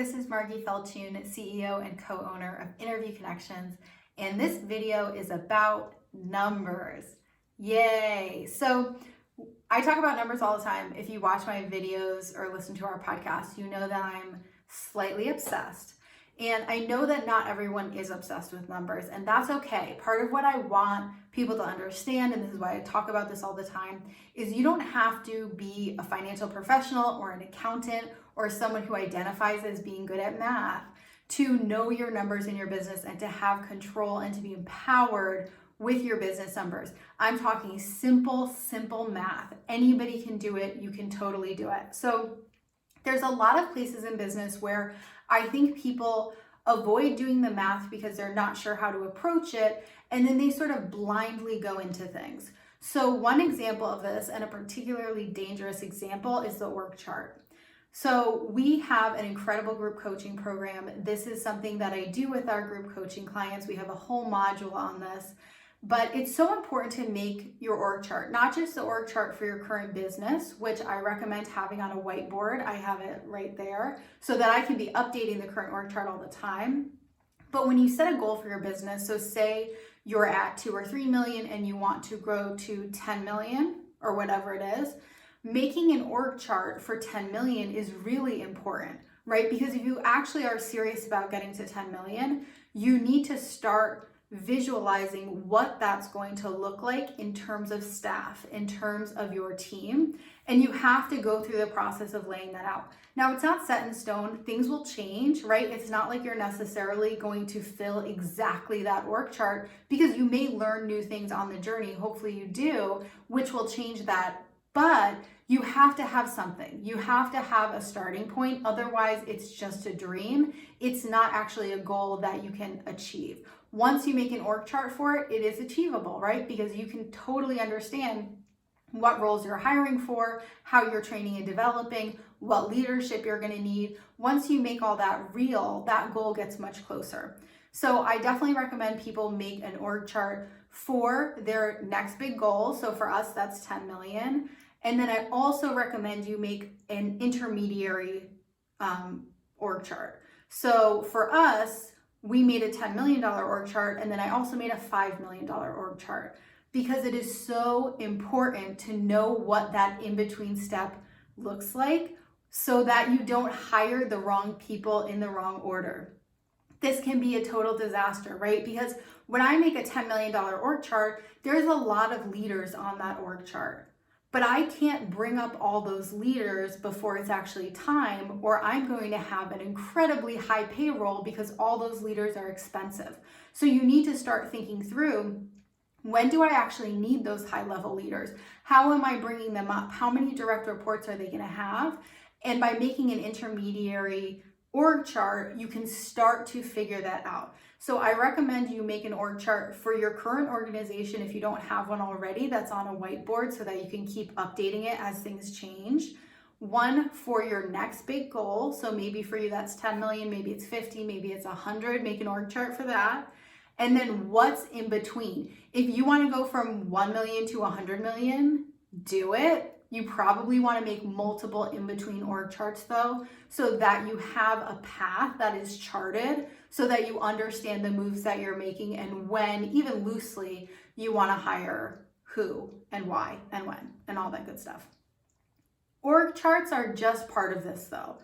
This is Margie Feltune, CEO and co-owner of Interview Connections, and this video is about numbers. Yay! So I talk about numbers all the time. If you watch my videos or listen to our podcast, you know that I'm slightly obsessed. And I know that not everyone is obsessed with numbers, and that's okay. Part of what I want people to understand, and this is why I talk about this all the time, is you don't have to be a financial professional or an accountant or someone who identifies as being good at math to know your numbers in your business and to have control and to be empowered with your business numbers. I'm talking simple math. Anybody can do it. You can totally do it. So there's a lot of places in business where I think people avoid doing the math because they're not sure how to approach it, and then they sort of blindly go into things. So one example of this, and a particularly dangerous example, is the org chart. So we have an incredible group coaching program. This is something that I do with our group coaching clients. We have a whole module on this. But it's so important to make your org chart, not just the org chart for your current business, which I recommend having on a whiteboard. I have it right there so that I can be updating the current org chart all the time. But when you set a goal for your business, so say you're at 2 or 3 million and you want to grow to 10 million or whatever it is, making an org chart for 10 million is really important, right? Because if you actually are serious about getting to 10 million, you need to start visualizing what that's going to look like in terms of staff, in terms of your team, and you have to go through the process of laying that out. Now, it's not set in stone. Things will change, right? It's not like you're necessarily going to fill exactly that org chart because you may learn new things on the journey. Hopefully you do, which will change that. But you have to have something. You have to have a starting point. Otherwise, it's just a dream. It's not actually a goal that you can achieve. Once you make an org chart for it, it is achievable, right? Because you can totally understand what roles you're hiring for, how you're training and developing, what leadership you're going to need. Once you make all that real, that goal gets much closer. So I definitely recommend people make an org chart for their next big goal. So for us, that's 10 million. And then I also recommend you make an intermediary org chart. So for us, we made a $10 million org chart, and then I also made a $5 million org chart because it is so important to know what that in-between step looks like so that you don't hire the wrong people in the wrong order. This can be a total disaster, right? Because when I make a $10 million org chart, there's a lot of leaders on that org chart. But I can't bring up all those leaders before it's actually time, or I'm going to have an incredibly high payroll because all those leaders are expensive. So you need to start thinking through, when do I actually need those high-level leaders? How am I bringing them up? How many direct reports are they going to have? And by making an intermediary org chart, you can start to figure that out. So I recommend you make an org chart for your current organization if you don't have one already that's on a whiteboard so that you can keep updating it as things change. One for your next big goal. So maybe for you that's 10 million, maybe it's 50, maybe it's 100. Make an org chart for that. And then what's in between? If you want to go from 1 million to 100 million, do it. You probably want to make multiple in-between org charts though, so that you have a path that is charted so that you understand the moves that you're making and when, even loosely, you want to hire who and why and when and all that good stuff. Org charts are just part of this though.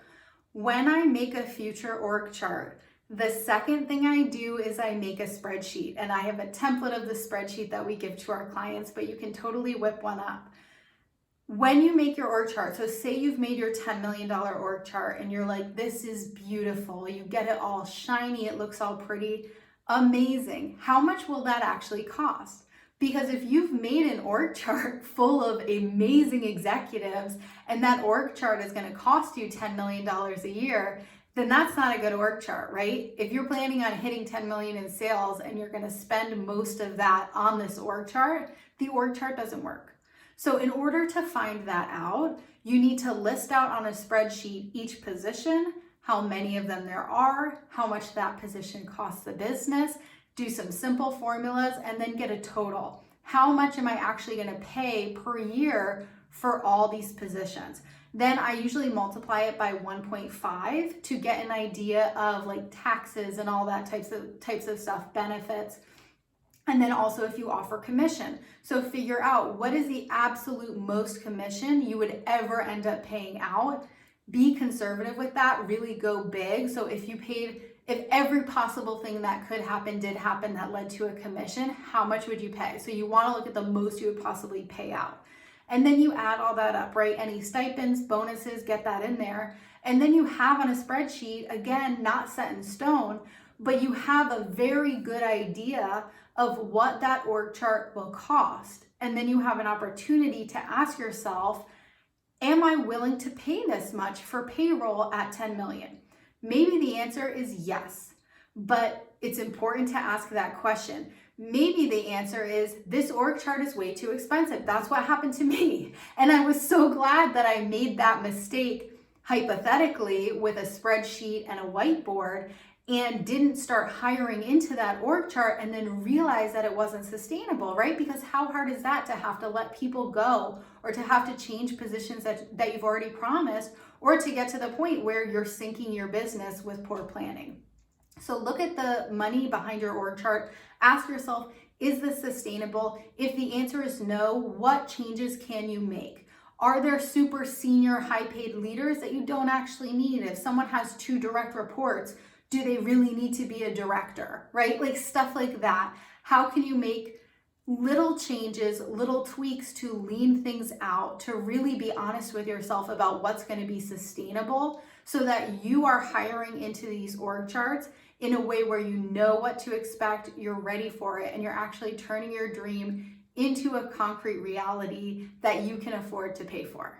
When I make a future org chart, the second thing I do is I make a spreadsheet, and I have a template of the spreadsheet that we give to our clients, but you can totally whip one up. When you make your org chart, so say you've made your $10 million org chart and you're like, this is beautiful. You get it all shiny. It looks all pretty. Amazing. How much will that actually cost? Because if you've made an org chart full of amazing executives and that org chart is going to cost you $10 million a year, then that's not a good org chart, right? If you're planning on hitting 10 million in sales and you're going to spend most of that on this org chart, the org chart doesn't work. So in order to find that out, you need to list out on a spreadsheet each position, how many of them there are, how much that position costs the business, do some simple formulas, and then get a total. How much am I actually going to pay per year for all these positions? Then I usually multiply it by 1.5 to get an idea of like taxes and all that types of stuff, benefits. And then also if you offer commission. So figure out what is the absolute most commission you would ever end up paying out. Be conservative with that, really go big. So if every possible thing that could happen did happen that led to a commission, how much would you pay? So you want to look at the most you would possibly pay out. And then you add all that up, right? Any stipends, bonuses, get that in there. And then you have on a spreadsheet, again, not set in stone, but you have a very good idea of what that org chart will cost. And then you have an opportunity to ask yourself, am I willing to pay this much for payroll at 10 million? Maybe the answer is yes, but it's important to ask that question. Maybe the answer is this org chart is way too expensive. That's what happened to me. And I was so glad that I made that mistake hypothetically with a spreadsheet and a whiteboard and didn't start hiring into that org chart and then realize that it wasn't sustainable, right? Because how hard is that to have to let people go or to have to change positions that you've already promised, or to get to the point where you're sinking your business with poor planning? So look at the money behind your org chart. Ask yourself, is this sustainable? If the answer is no, what changes can you make? Are there super senior, high-paid leaders that you don't actually need? If someone has 2 direct reports, do they really need to be a director, right? Like stuff like that. How can you make little changes, little tweaks to lean things out, to really be honest with yourself about what's going to be sustainable so that you are hiring into these org charts in a way where you know what to expect, you're ready for it, and you're actually turning your dream into a concrete reality that you can afford to pay for.